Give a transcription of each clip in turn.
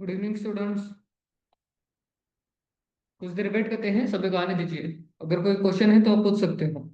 Good evening students. कुछ देर wait करते हैं, सभी को आने दीजिए। अगर कोई क्वेश्चन है तो आप पूछ सकते हो।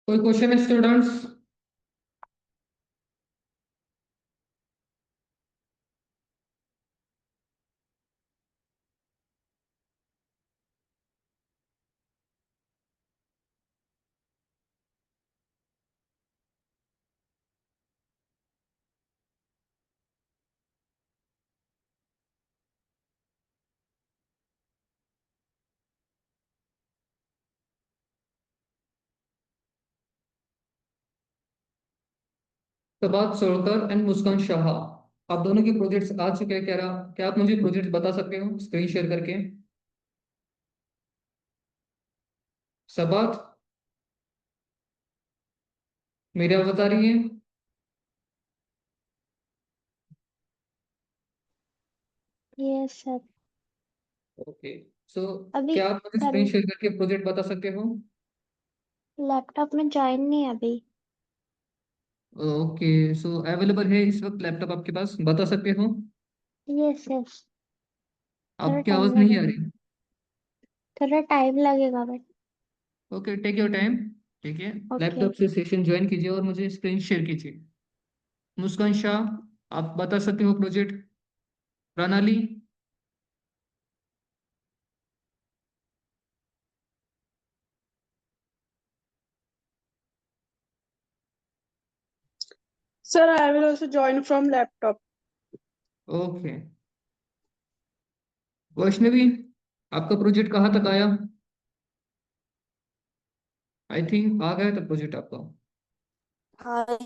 कोई क्वेश्चन है स्टूडेंट्स? प्रभात सोलकर एंड मुस्कान शाह, आप दोनों की प्रोजेक्ट्स आ चुके हैं। क्या आप मुझे प्रोजेक्ट बता सकते हो स्क्रीन शेयर करके? सबात, मेरी आवाज आ रही है? Yes sir. ओके। सो अभी क्या आप मुझे कर स्क्रीन शेयर करके प्रोजेक्ट बता सकते हो? लैपटॉप में ज्वाइन नहीं है अभी। ओके। सो अवेलेबल है इस वक्त लैपटॉप आपके पास, बता सकते हो? Yes yes. थोड़ा आपकी टाइम आवाज नहीं आ लगेगा। रही। थोड़ा टाइम लगेगा but. Okay, take your time. ठीक है। ओके। लैपटॉप से सेशन ज्वाइन कीजिए और मुझे स्क्रीन शेयर कीजिए। मुस्कान शाह, आप बता सकते हो प्रोजेक्ट? प्रणाली। Sir, I will also join from laptop. Okay. Vaishnavi, आपका प्रोजेक्ट कहाँ तक आया? आई थिंक आ गया था प्रोजेक्ट आपका। हाँ।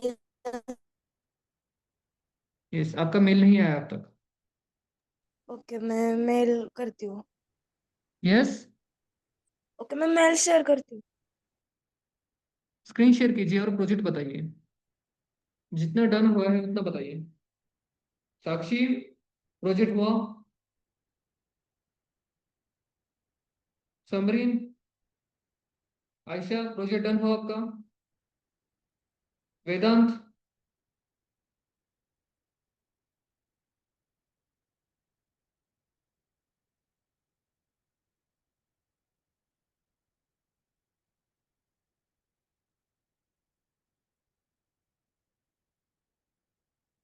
यस, आपका मेल नहीं आया अब तक। ओके, मैं मेल करती हूँ। यस। ओके, मैं मेल शेयर करती हूँ। स्क्रीन शेयर कीजिए और प्रोजेक्ट बताइए। जितना डन हुआ है उतना बताइए। साक्षी, प्रोजेक्ट हुआ? समरीन, आयशा, प्रोजेक्ट डन हुआ आपका? वेदांत,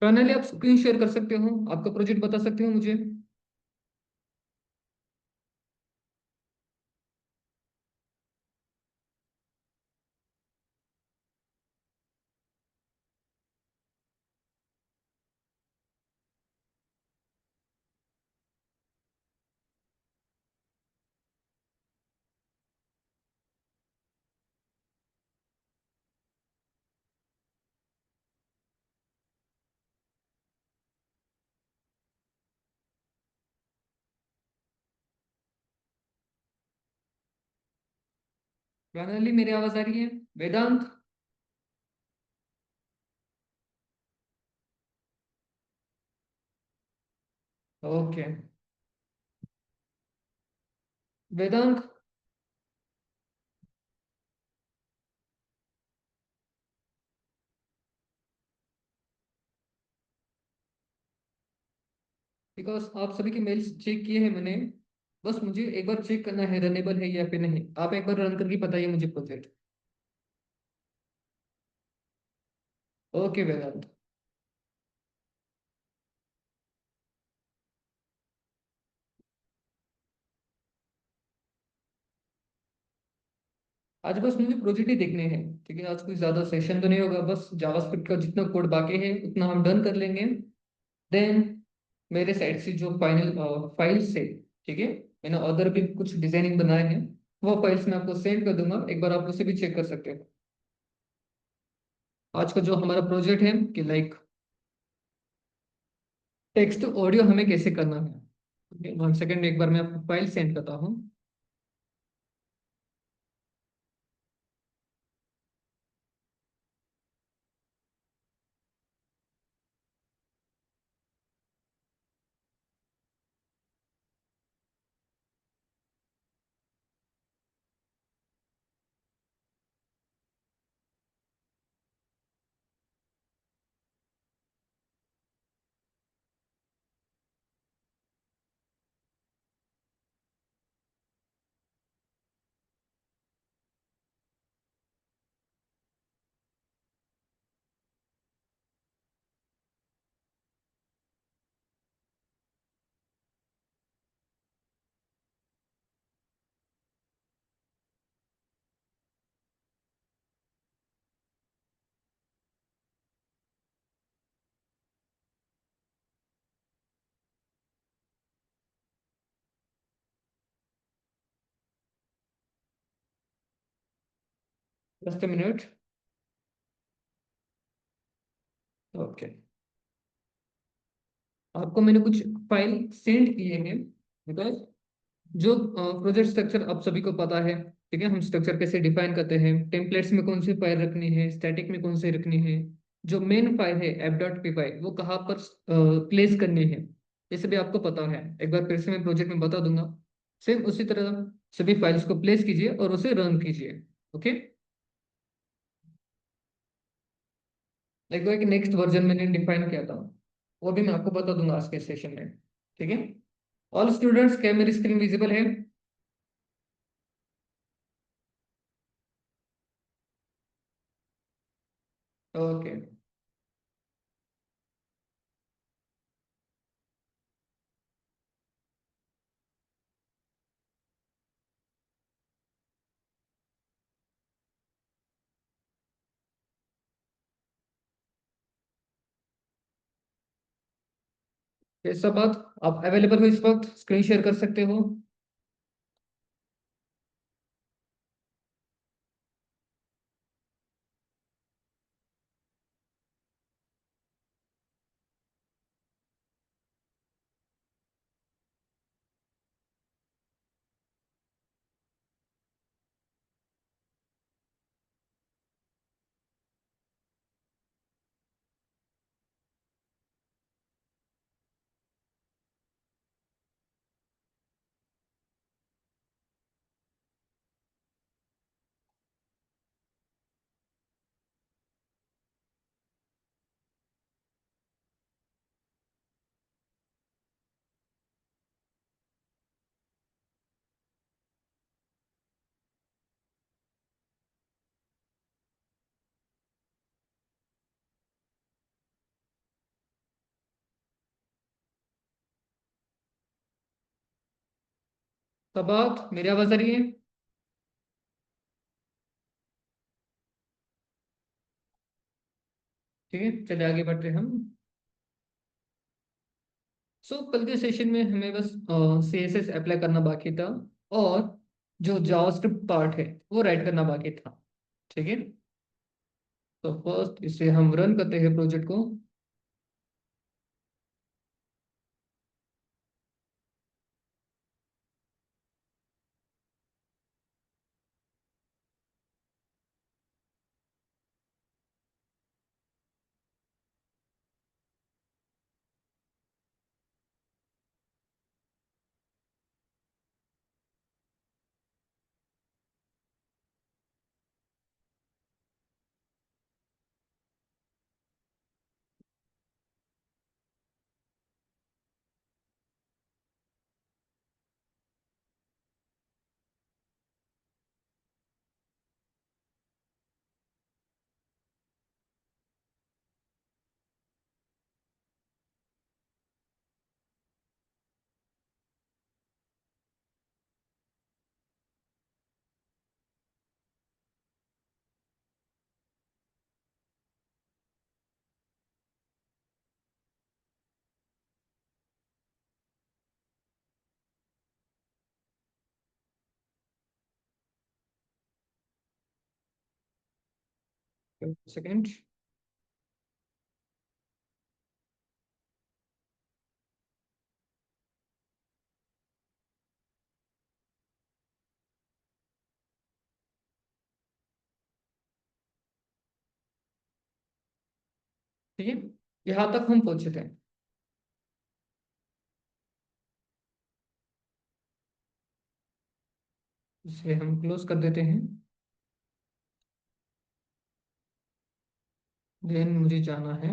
प्रणाली, आप स्क्रीन शेयर कर सकते हो, आपका प्रोजेक्ट बता सकते हो मुझे? प्रणाली, मेरी आवाज आ रही है? वेदांत? ओके। वेदांत, बिकॉज आप सभी के मेल्स चेक किए हैं मैंने। बस मुझे एक बार चेक करना है रनेबल है या फिर नहीं। आप एक बार रन करके बताइए मुझे प्रोजेक्ट। ओके वेदांत। आज बस मुझे प्रोजेक्ट ही देखने हैं, ठीक है। आज कोई ज्यादा सेशन तो नहीं होगा, बस जावास्क्रिप्ट का जितना कोड बाकी है उतना हम डन कर लेंगे। देन मेरे साइड से जो फाइनल फाइल्स है, ठीक है, मैंने अदर भी कुछ डिजाइनिंग बनाए हैं, वो फाइल्स मैं आपको सेंड कर दूंगा, एक बार आप उसे भी चेक कर सकते हो। आज का जो हमारा प्रोजेक्ट है कि लाइक टेक्स्ट ऑडियो हमें कैसे करना है। वन सेकेंड, एक बार मैं आपको फाइल सेंड करता हूँ। Just minute. ओके, आपको मैंने कुछ फाइल सेंड किए हैं, बिकॉज जो प्रोजेक्ट स्ट्रक्चर आप सभी को पता है, ठीक है। हम स्ट्रक्चर कैसे डिफाइन करते हैं, टेम्पलेट्स में कौन सी फाइल रखनी है, स्टैटिक में कौन से रखनी है, जो मेन फाइल है app.py वो कहाँ पर प्लेस करनी है, ये सभी आपको पता है। एक बार फिर से मैं प्रोजेक्ट में बता दूंगा। सेम उसी तरह सभी फाइल्स को प्लेस कीजिए और उसे रन कीजिए। ओके, लाइक वो एक नेक्स्ट वर्जन मैंने डिफाइन किया था, वो भी मैं आपको बता दूंगा आज के सेशन में, ठीक है। ऑल स्टूडेंट्स, क्या मेरी स्क्रीन विजिबल है? ओके, ये सब बात आप अवेलेबल हो इस वक्त, स्क्रीन शेयर कर सकते हो। सब बात मेरी आवाज आ रही है? ठीक है, चलिए आगे बढ़ते हैं हम। सो कल के सेशन में हमें बस CSS अप्लाई करना बाकी था, और जो जावास्क्रिप्ट पार्ट है वो राइट करना बाकी था, ठीक है। तो फर्स्ट इसे हम रन करते हैं प्रोजेक्ट को। सेकेंड। ठीक है, यहाँ तक हम पहुंचे थे। इसे हम क्लोज कर देते हैं। देन मुझे जाना है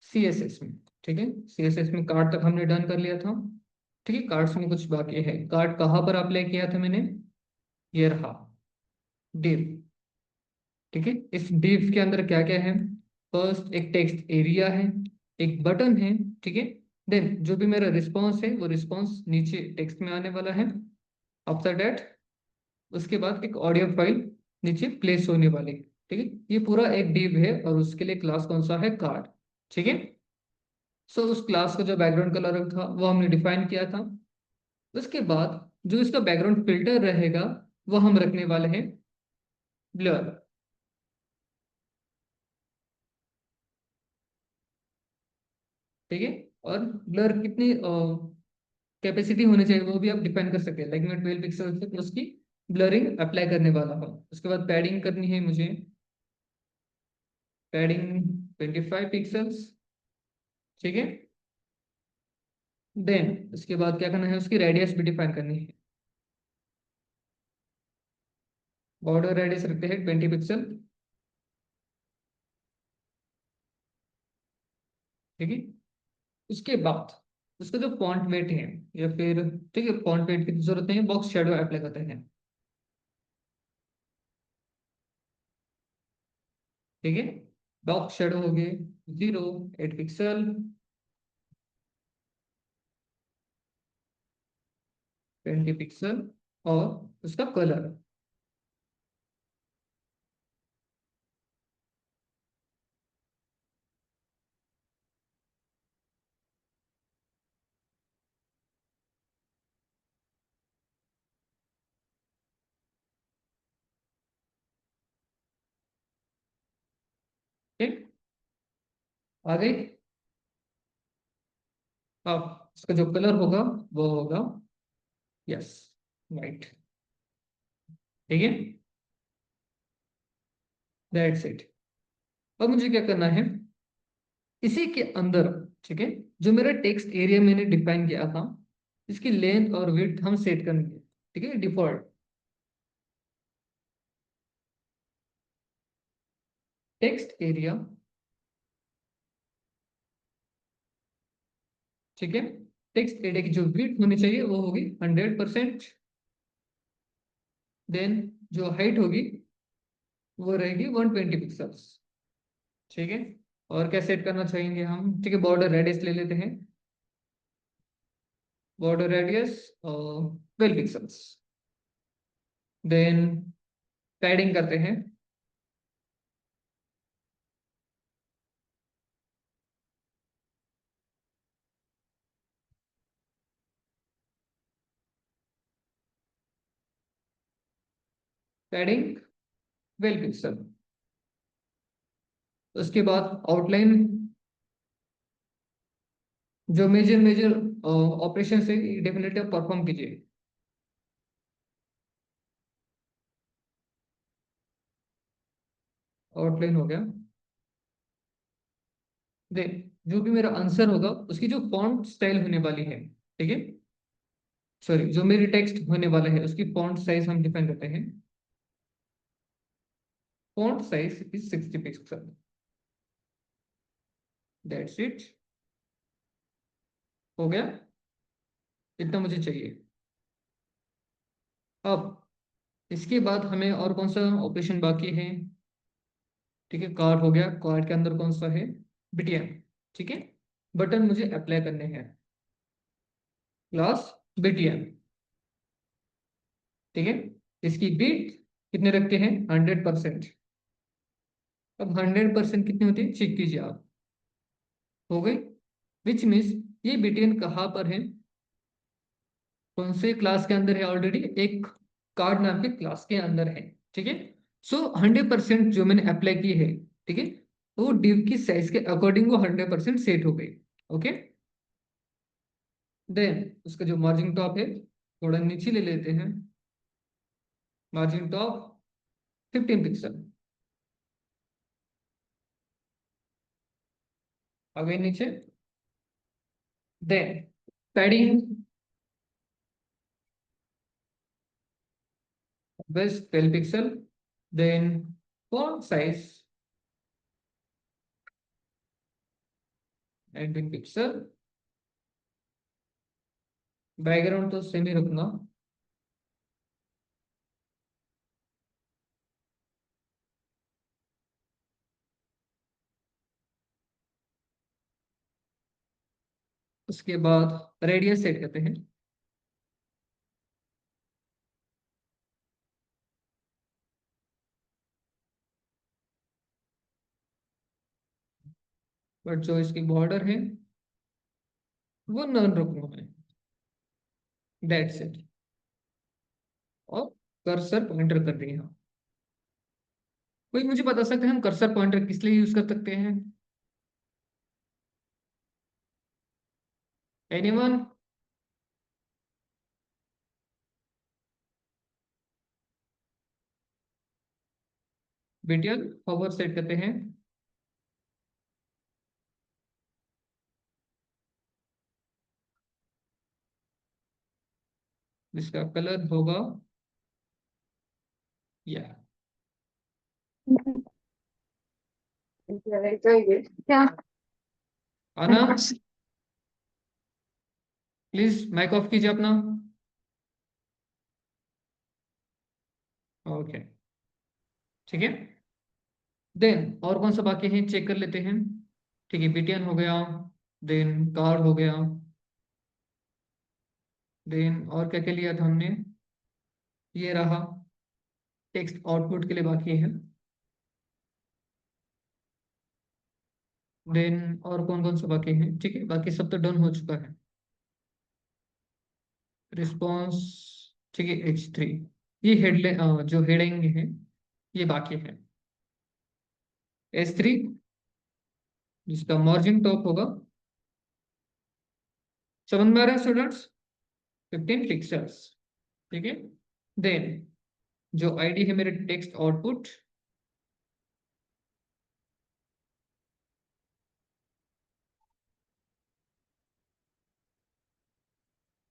CSS में। ठीक है, CSS में कार्ड तक हमने डन कर लिया था। ठीक है, कार्ड्स में कुछ बाकी है। कार्ड कहाँ पर अप्लाई किया था मैंने? ये रहा, div। ठीक है, इस div के अंदर क्या क्या है? फर्स्ट एक टेक्स्ट एरिया है, एक बटन है। ठीक है, देन जो भी मेरा रिस्पॉन्स है वो रिस्पॉन्स नीचे टेक्स्ट में आने वाला है। आफ्टर दैट उसके बाद एक ऑडियो फाइल नीचे प्लेस होने वाली है। ठीक है, ये पूरा एक div है और उसके लिए क्लास कौन सा है? कार्ड। ठीक है, सो उस क्लास का जो बैकग्राउंड कलर था वो हमने डिफाइन किया था। उसके बाद जो इसका बैकग्राउंड फिल्टर रहेगा वो हम रखने वाले हैं ब्लर। ठीक है, और ब्लर कितनी कैपेसिटी होनी चाहिए वो भी आप डिफाइन कर सकते हैं। लाइक मैं 12 पिक्सल तक उसकी ब्लरिंग अप्लाई करने वाला हूँ। उसके बाद पैडिंग करनी है मुझे, पैडिंग 25 पिक्सल्स। ठीक है, देन उसके बाद क्या करना है, उसकी रेडियस भी डिफाइन करनी है। बॉर्डर रेडियस रखते हैं 20 पिक्सल। ठीक है, उसके बाद उसका जो फॉन्ट वेट है या फिर, ठीक है, फॉन्ट वेट की जरूरत नहीं है, बॉक्स शेडो अप्लाई करते हैं। ठीक है, बॉक्स शेडो हो गए 8 पिक्सल, 20 पिक्सल, और उसका कलर। ठीक, आ गई। अब इसका जो कलर होगा वो होगा यस वाइट। ठीक है, दैट्स इट। अब मुझे क्या करना है इसी के अंदर, ठीक है, जो मेरा टेक्स्ट एरिया मैंने डिफाइन किया था इसकी लेंथ और विड्थ हम सेट करेंगे। ठीक है, डिफॉल्ट टेक्स्ट एरिया। ठीक है, टेक्स्ट एरिया की जो विड्थ होनी चाहिए वो होगी 100%। देन जो हाइट होगी वो रहेगी 120 पिक्सल्स। ठीक है, और क्या सेट करना चाहेंगे हम? ठीक है, बॉर्डर रेडियस ले लेते हैं, border radius 12 pixels. Then padding करते हैं, पैडिंग 12 पिक्सल। उसके बाद आउटलाइन, जो मेजर मेजर ऑपरेशन है डेफिनेटली परफॉर्म कीजिए। आउटलाइन हो गया। देन जो भी मेरा आंसर होगा उसकी जो फॉन्ट स्टाइल होने वाली है, ठीक है, सॉरी, जो मेरी टेक्स्ट होने वाला है उसकी फॉन्ट साइज हम डिफाइन करते हैं। Font size is 60 pixel. That's it, हो गया, इतना मुझे चाहिए। अब इसके बाद हमें और कौन सा ऑपरेशन बाकी है? ठीक है, कार्ड हो गया, कार्ड के अंदर कौन सा है? बीटीएम। ठीक है, बटन मुझे अप्लाई करने हैं, क्लास बीटीएम। ठीक है, इसकी बीट कितने रखते हैं? 100%। अब 100% कितनी होती है चेक कीजिए आप। हो गई, विच मीन्स ये बीटीएम कहाँ पर है, कौन से क्लास के अंदर है? ऑलरेडी एक कार्ड नाम के क्लास के अंदर है। ठीक है, सो 100% जो मैंने अप्लाई की है, ठीक है, तो वो div की साइज के अकॉर्डिंग वो 100% सेट हो गई। ओके, देन उसका जो मार्जिन टॉप है थोड़ा नीचे ले लेते हैं, मार्जिन टॉप 15 पिक्सल, अगेन नीचे, देन पैडिंग बस 12 pixel, then font size 19 pixel, background तो सेम ही रखूंगा। उसके बाद रेडियस सेट करते हैं, बट जो इसकी बॉर्डर है वो नन रखूंगा मैं, दैट्स इट। और कर्सर पॉइंटर कर रही है। कोई मुझे बता सकते हैं हम कर्सर पॉइंटर किस लिए यूज कर सकते हैं? एनीवन? बीटीएल पावर सेट करते हैं, जिसका कलर होगा या क्या? आना। प्लीज माइक ऑफ कीजिए अपना। ओके, ठीक है। देन और कौन सा बाकी है चेक कर लेते हैं। ठीक है, बीटीएन हो गया, देन कार्ड हो गया, देन और क्या क्या लिया था हमने, ये रहा, टेक्स्ट आउटपुट के लिए बाकी है। देन और कौन कौन सा बाकी है? ठीक है, बाकी सब तो डन हो चुका है। रिस्पॉन्स, ठीक है, H3, ये हेडलाइन जो हेडिंग है ये बाकी है। H3 जिसका मार्जिन टॉप होगा, समझ में आ रहा है स्टूडेंट्स, 15 पिक्सल्स, ठीक है। देन जो आईडी है मेरे टेक्स्ट आउटपुट,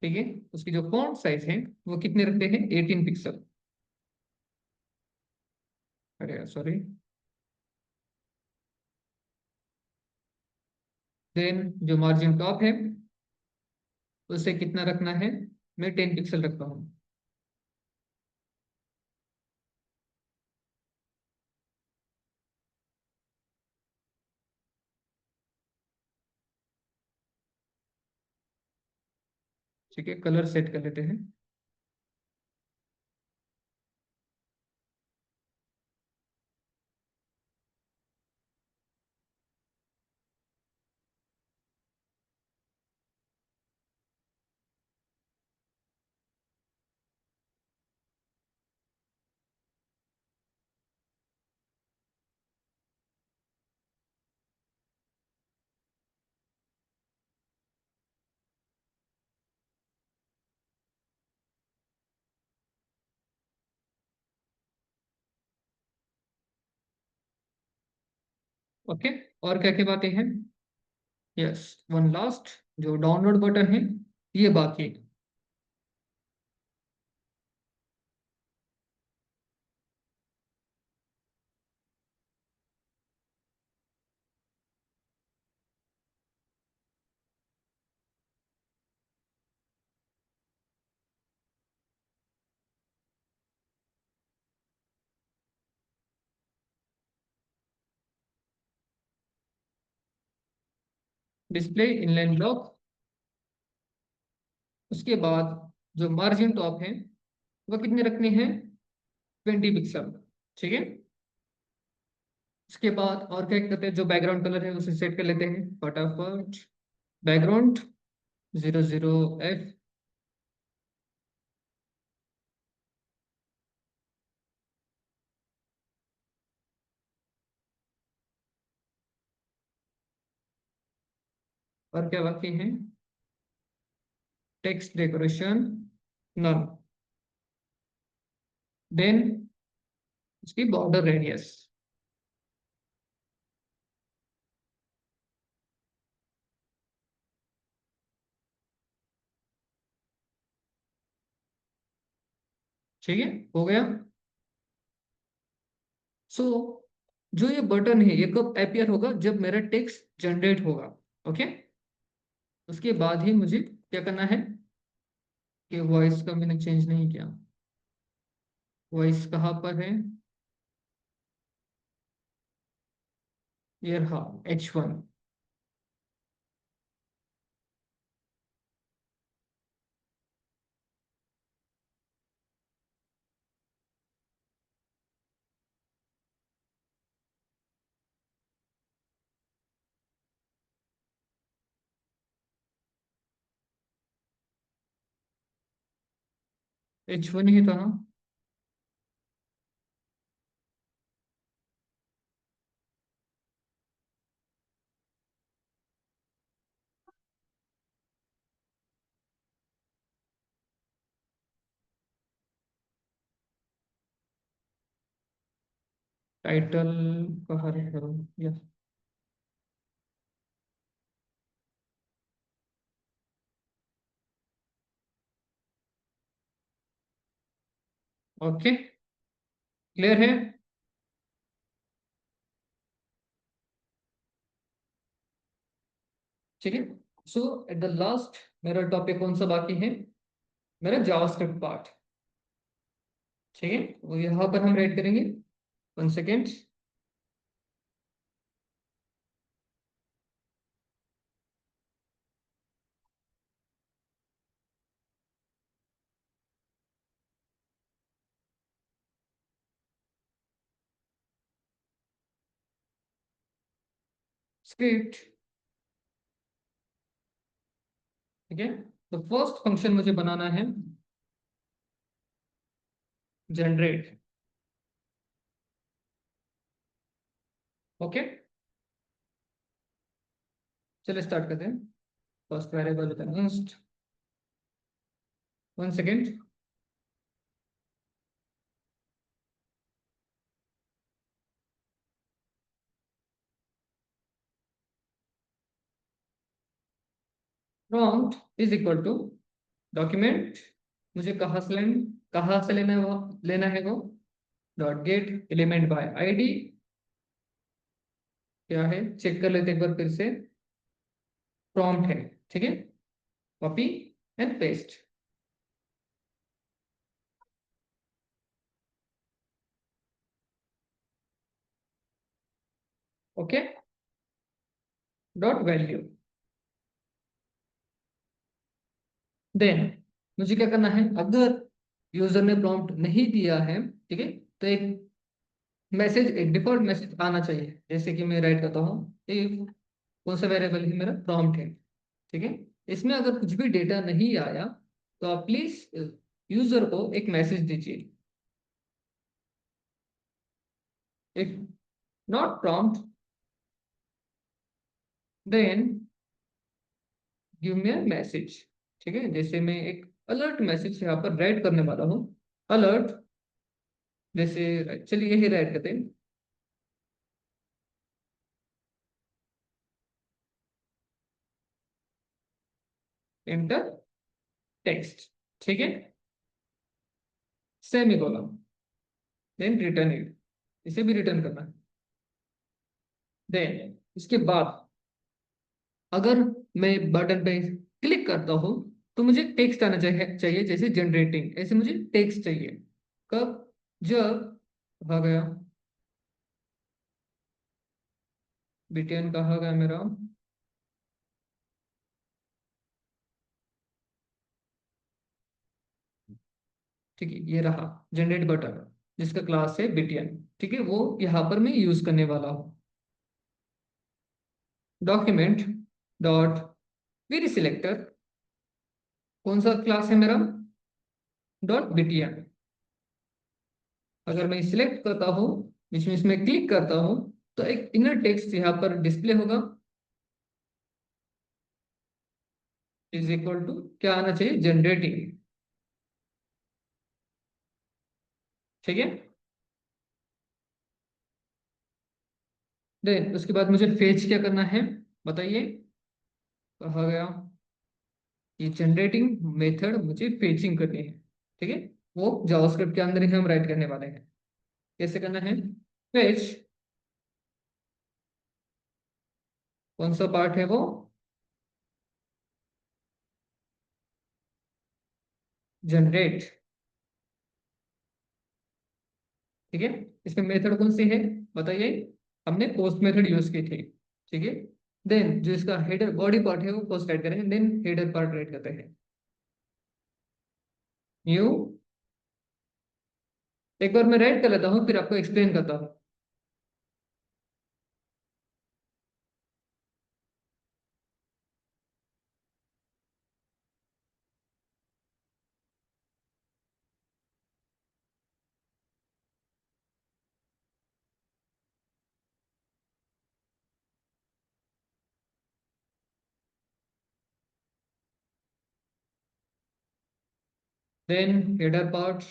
ठीक है, उसकी जो फॉन्ट साइज है वो कितने रखते हैं? 18 पिक्सल। अरे सॉरी, देन जो मार्जिन टॉप है उसे कितना रखना है? मैं 10 पिक्सल रखता हूँ। ठीक है, कलर सेट कर लेते हैं। ओके, और क्या क्या बातें हैं? यस, वन लास्ट, जो डाउनलोड बटन है ये बाकी है। डिस्प्ले इनलाइन ब्लॉक, उसके बाद जो मार्जिन टॉप है वो कितने रखने हैं? 20 पिक्सल, ठीक है। उसके बाद और क्या करते हैं, जो बैकग्राउंड कलर है उसे सेट कर लेते हैं फटाफट। बैकग्राउंड 00F, और क्या बाकी है? टेक्स्ट डेकोरेशन नन, देन उसकी बॉर्डर रेडियस। ठीक है, हो गया। सो जो ये बटन है ये कब अपियर होगा? जब मेरा टेक्स्ट जनरेट होगा। ओके, उसके बाद ही मुझे क्या करना है कि वॉइस का मैंने चेंज नहीं किया। वॉइस कहाँ पर है? ये रहा H1। H1 ही था ना? टाइटल कहाँ है करो या ओके, क्लियर है? ठीक है। सो एट द लास्ट मेरा टॉपिक कौन सा बाकी है? मेरा जावास्क्रिप्ट पार्ट। ठीक है, वो यहाँ पर हम रेड करेंगे। 1 सेकेंड। स्क्रिप्ट। ठीक है, तो फर्स्ट फंक्शन मुझे बनाना है जनरेट। ओके, चलिए स्टार्ट करते हैं। First variable const. 1 second. Prompt is equal to document. मुझे कहाँ से लेना है वो dot get element by ID. क्या है चेक कर लेते हैं एक बार फिर से। प्रॉम्प्ट है, ठीक है। Copy and paste. Okay, dot value. Then मुझे क्या करना है, अगर यूजर ने प्रॉम्प्ट नहीं दिया है, ठीक है, तो एक डिफॉल्ट मैसेज आना चाहिए। जैसे कि मैं राइट करता हूँ कौन सा वेरिएबल है मेरा, प्रॉम्प्ट है। ठीक है, इसमें अगर कुछ भी डेटा नहीं आया तो आप प्लीज यूजर को एक मैसेज दीजिए। एक not prompt then give me a message. ठीक है, जैसे मैं एक अलर्ट मैसेज यहाँ पर राइट करने वाला हूँ। अलर्ट, जैसे चलिए यही राइट करते हैं। Inter text. ठीक है, सेमीकोलन, देन रिटर्न इट। इसे भी रिटर्न करना है। देन इसके बाद अगर मैं बटन पे क्लिक करता हूँ तो मुझे टेक्स्ट आना चाहिए जैसे जनरेटिंग। ऐसे मुझे टेक्स्ट चाहिए कब? जब आ गया बीटीएन, कहा गया मेरा? ठीक है, ये रहा जनरेट बटन जिसका क्लास है बीटीएन। ठीक है, वो यहाँ पर मैं यूज करने वाला हूँ। डॉक्यूमेंट डॉट क्वेरी सिलेक्टर, कौन सा क्लास है मेरा? Dot BTN. अगर मैं सिलेक्ट करता हूँ, जिसमें इसमें क्लिक करता हूँ, तो एक इनर टेक्स्ट यहाँ पर डिस्प्ले होगा। इज इक्वल टू क्या आना चाहिए, जनरेटिंग। ठीक है। देन उसके बाद मुझे फेच क्या करना है, बताइए। कहा गया कि जनरेटिंग मेथड मुझे फेचिंग करनी है। ठीक है। वो जावास्क्रिप्ट के अंदर ही हम राइट करने वाले हैं। कैसे करना है, फेच, कौन सा पार्ट है वो, जनरेट। ठीक है। इसमें मेथड कौन सी है, बताइए। हमने पोस्ट मेथड यूज की थी। ठीक है। देन जो इसका हेडर बॉडी पार्ट है वो पोस्ट राइट करेंगे, देन हेडर पार्ट राइट करते हैं, न्यू। एक बार मैं राइट कर लेता हूँ फिर आपको एक्सप्लेन करता हूँ। देन हेडर पार्ट,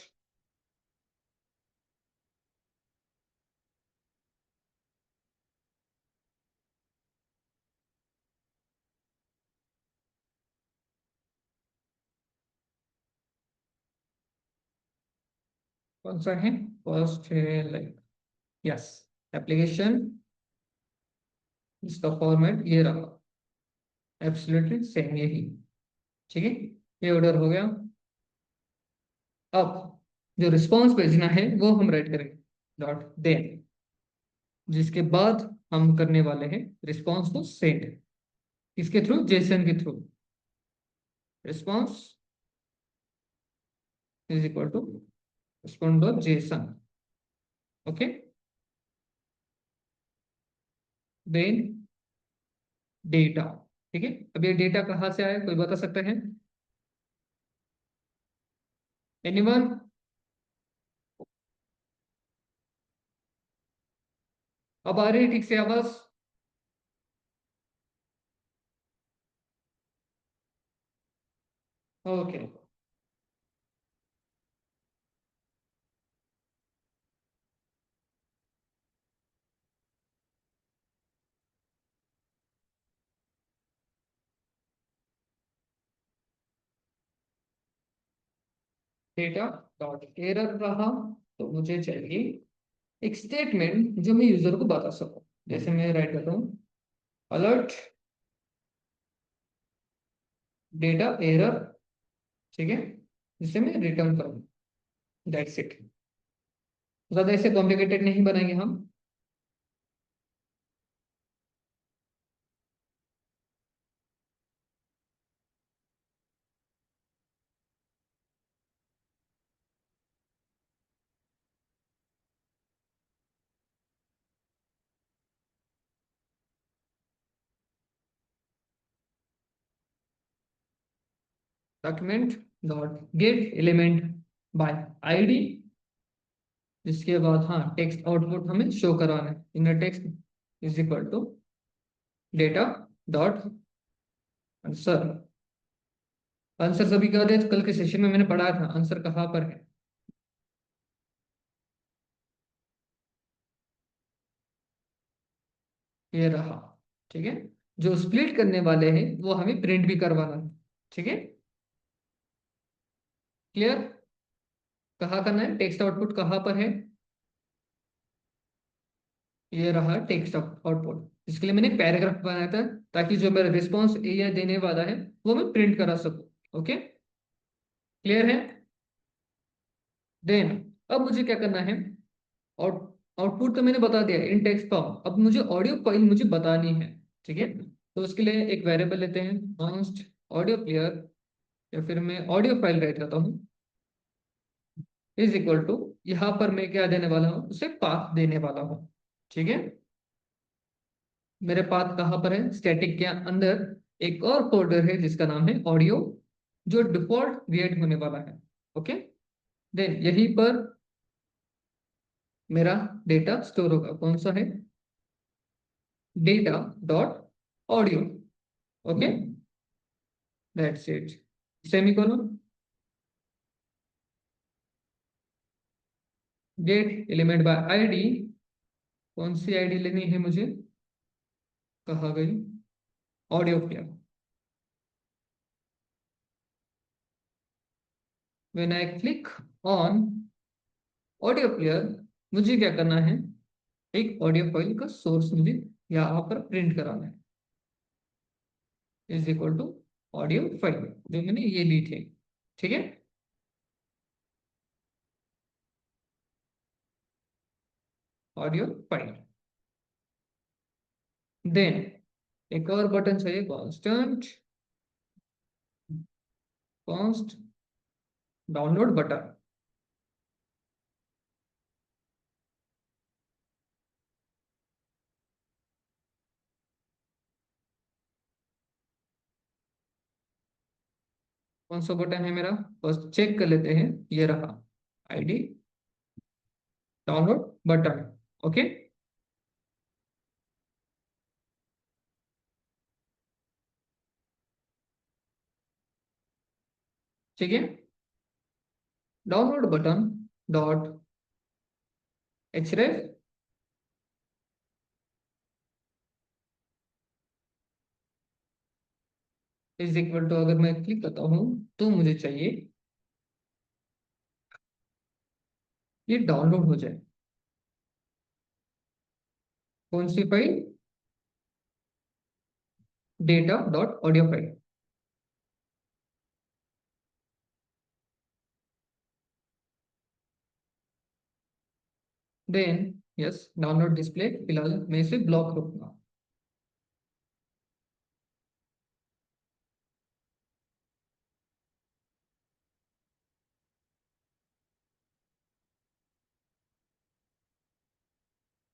कौन सा है, फर्स्ट है लाइक, यस, एप्लीकेशन। इसका फॉर्मेट ये रहा, एब्सोल्युटली सेम यही। ठीक है। ये ऑर्डर हो गया। अब जो रिस्पॉन्स भेजना है वो हम राइट करेंगे, डॉट देन, जिसके बाद हम करने वाले हैं रिस्पॉन्स को सेंड, किसके थ्रू, जेसन के through. Response is equal to response dot JSON. Okay. Then data. ठीक है। अब ये डेटा कहाँ से आया, कोई बता सकता है, एनीवन। अब आ रही है ठीक से आवाज, ओके। डेटा डॉट एरर रहा, तो मुझे चाहिए एक स्टेटमेंट जो मैं यूजर को बता सकूं। जैसे मैं राइट करता हूँ अलर्ट डेटा एरर। ठीक है। जिसे मैं रिटर्न करूँ, दैट्स इट। ज्यादा ऐसे कॉम्प्लिकेटेड नहीं बनाएंगे हम। Document dot get element by ID, जिसके बाद हाँ टेक्स्ट आउटपुट हमें शो करवाना है, in text is equal to data dot answer. Answer सभी का दे, कल के सेशन में मैंने पढ़ाया था आंसर कहाँ पर है, ये रहा। ठीक है। जो स्प्लिट करने वाले हैं वो हमें प्रिंट भी करवाना है। ठीक है। क्लियर। कहाँ करना है, टेक्स्ट आउटपुट कहाँ पर है, ये रहा टेक्स्ट आउटपुट। इसके लिए मैंने पैराग्राफ बनाया था, ताकि जो मेरा रिस्पॉन्स एआई देने वाला है वो मैं प्रिंट करा सकूं। ओके। क्लियर है। देन अब मुझे क्या करना है, आउट आउटपुट तो मैंने बता दिया इन टेक्स्ट फॉर्म, अब मुझे ऑडियो फाइल मुझे बतानी है। ठीक है। तो उसके लिए एक वेरिएबल लेते हैं, कॉन्स्ट ऑडियो प्लेयर, या फिर मैं ऑडियो फाइल राइट करता हूँ, इज इक्वल टू, यहाँ पर मैं क्या देने वाला हूँ, उसे पाथ देने वाला हूँ। ठीक है। मेरे पाथ कहाँ पर है, स्टैटिक के अंदर एक और फोल्डर है जिसका नाम है ऑडियो, जो डिफॉल्ट क्रिएट होने वाला है। ओके। देन यहीं पर मेरा डेटा स्टोर होगा, कौन सा है, data dot audio. Okay. That's it. Semicolon, gate element by ID. कौन सी आईडी लेनी है मुझे, कहा गई audio player. When I click on audio player, मुझे क्या करना है, एक ऑडियो फाइल का सोर्स मुझे यहाँ पर प्रिंट कराना है, is equal to audio file जो मैंने ये ली थी। ठीक है, ऑडियो फाइल। देन एक और बटन चाहिए, कॉन्स्टेंट कॉन्स्ट डाउनलोड बटन। कौन सा बटन है मेरा, बस चेक कर लेते हैं, ये रहा आईडी डाउनलोड बटन। ओके, ठीक है, download button dot href is equal to, अगर मैं क्लिक करता हूं तो मुझे चाहिए ये डाउनलोड हो जाए। कौन सी file, data dot audio file. Then yes, download display, फिलहाल मैं इसे ब्लॉक रखूंगा।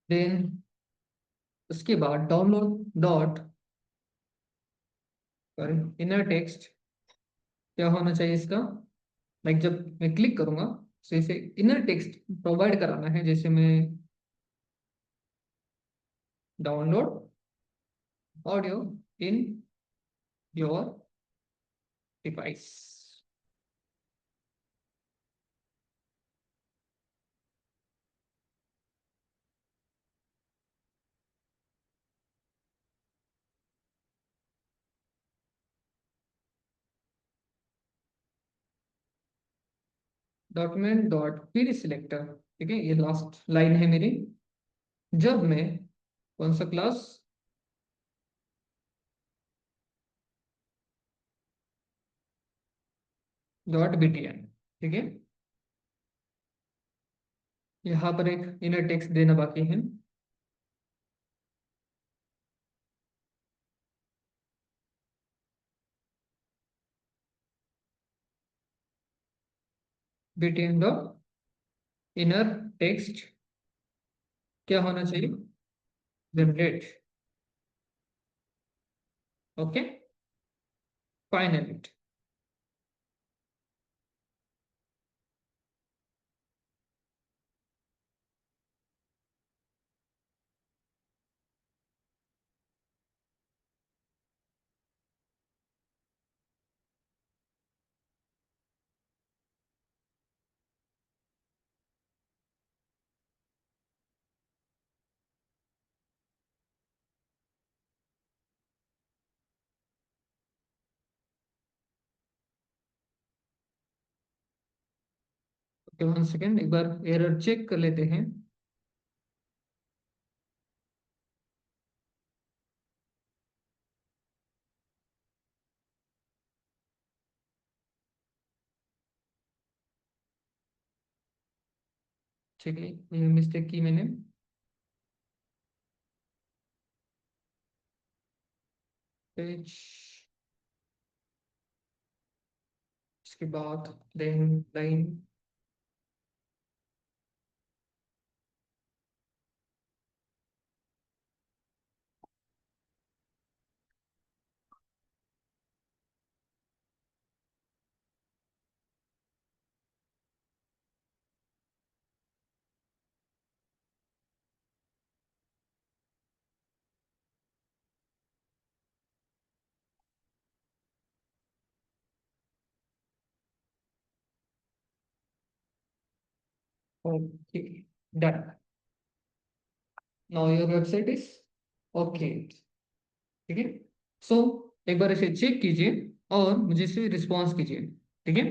देन उसके बाद डाउनलोड डॉट इनर टेक्स्ट, क्या होना चाहिए इसका, लाइक जब मैं क्लिक करूंगा तो इसे इनर टेक्स्ट प्रोवाइड कराना है, जैसे मैं download audio in your device. Document dot फिर सिलेक्टर, ठीक है, ये लास्ट लाइन है मेरी। जब मैं कौन सा क्लास, डॉट btn, ठीक है, यहाँ पर एक इनर टेक्स्ट देना बाकी है। btn डॉट इनर टेक्स्ट क्या होना चाहिए, generate. Okay, final. Okay, one second, एक बार एरर चेक कर लेते हैं। ठीक है, ये मिस्टेक की मैंने। पेज, इसके बाद then line, okay, done. Now your website is okay, ठीक है। सो एक बार इसे चेक कीजिए और मुझे इसे रिस्पॉन्स कीजिए, ठीक है।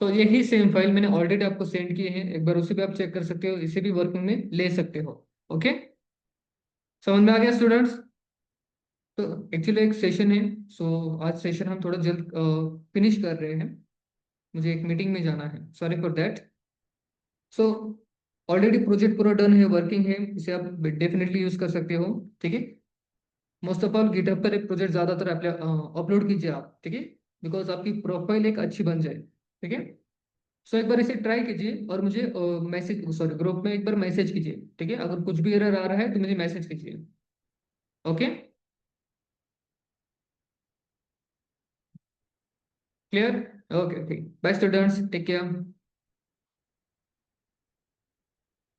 तो यही सेम फाइल मैंने ऑलरेडी आपको सेंड किए हैं, एक बार उसे भी आप चेक कर सकते हो, इसे भी वर्किंग में ले सकते हो। ओके, समझ में आ गया स्टूडेंट्स? तो एक्चुअली एक सेशन है, सो आज सेशन हम थोड़ा जल्द फिनिश कर रहे हैं, मुझे एक मीटिंग में जाना है, sorry for that. So already project पूरा डन है, वर्किंग है, इसे आप डेफिनेटली यूज कर सकते हो, ठीक है। मोस्ट ऑफ ऑल गिटहब पर एक प्रोजेक्ट ज्यादातर अपलोड कीजिए आप, ठीक है, बिकॉज आपकी प्रोफाइल एक अच्छी बन जाए, ठीक है। सो एक बार इसे ट्राई कीजिए और मुझे मैसेज, सॉरी, ग्रुप में एक बार मैसेज कीजिए, ठीक है। अगर कुछ भी एरर आ रहा है तो मुझे मैसेज कीजिए। Okay, clear? ओके, ठीक, बाय स्टूडेंट्स, टेक केयर।